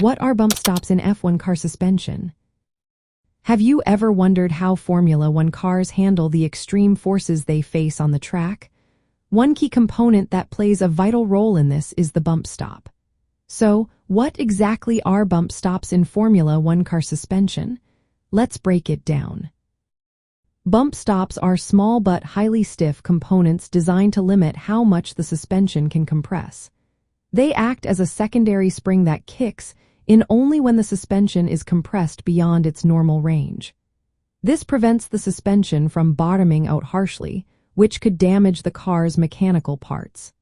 What are bump stops in F1 car suspension? Have you ever wondered how Formula One cars handle the extreme forces they face on the track? One key component that plays a vital role in this is the bump stop. So, what exactly are bump stops in Formula One car suspension? Let's break it down. Bump stops are small but highly stiff components designed to limit how much the suspension can compress. They act as a secondary spring that kicks in only when the suspension is compressed beyond its normal range. This prevents the suspension from bottoming out harshly, which could damage the car's mechanical parts.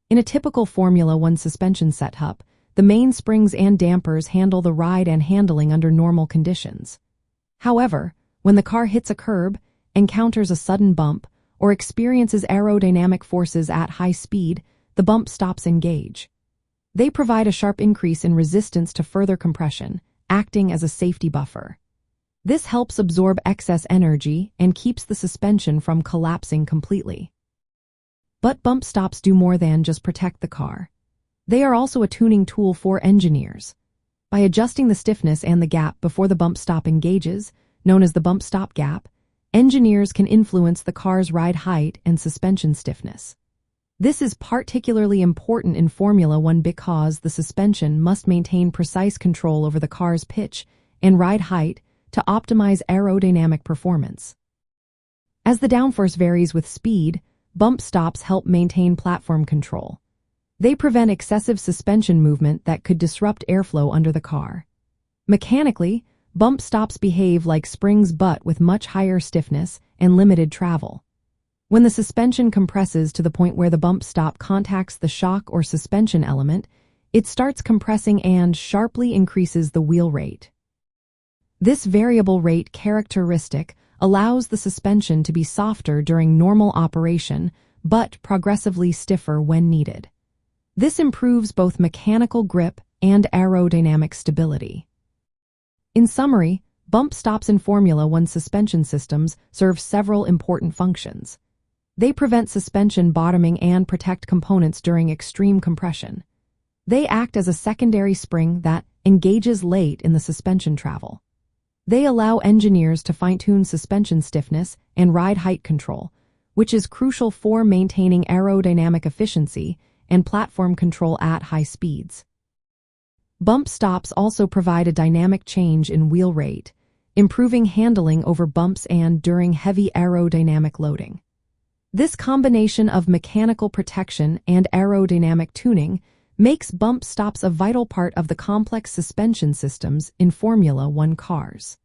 In a typical Formula One suspension setup, the main springs and dampers handle the ride and handling under normal conditions. However, when the car hits a curb, encounters a sudden bump, or experiences aerodynamic forces at high speed, the bump stops engage. They provide a sharp increase in resistance to further compression, acting as a safety buffer. This helps absorb excess energy and keeps the suspension from collapsing completely. But bump stops do more than just protect the car. They are also a tuning tool for engineers. By adjusting the stiffness and the gap before the bump stop engages, known as the bump stop gap, engineers can influence the car's ride height and suspension stiffness. This is particularly important in Formula One because the suspension must maintain precise control over the car's pitch and ride height to optimize aerodynamic performance. As the downforce varies with speed, bump stops help maintain platform control. They prevent excessive suspension movement that could disrupt airflow under the car. Mechanically, bump stops behave like springs but with much higher stiffness and limited travel. When the suspension compresses to the point where the bump stop contacts the shock or suspension element, it starts compressing and sharply increases the wheel rate. This variable rate characteristic allows the suspension to be softer during normal operation but progressively stiffer when needed. This improves both mechanical grip and aerodynamic stability. In summary, bump stops in Formula One suspension systems serve several important functions. They prevent suspension bottoming and protect components during extreme compression. They act as a secondary spring that engages late in the suspension travel. They allow engineers to fine-tune suspension stiffness and ride height control, which is crucial for maintaining aerodynamic efficiency and platform control at high speeds. Bump stops also provide a dynamic change in wheel rate, improving handling over bumps and during heavy aerodynamic loading. This combination of mechanical protection and aerodynamic tuning makes bump stops a vital part of the complex suspension systems in Formula One cars.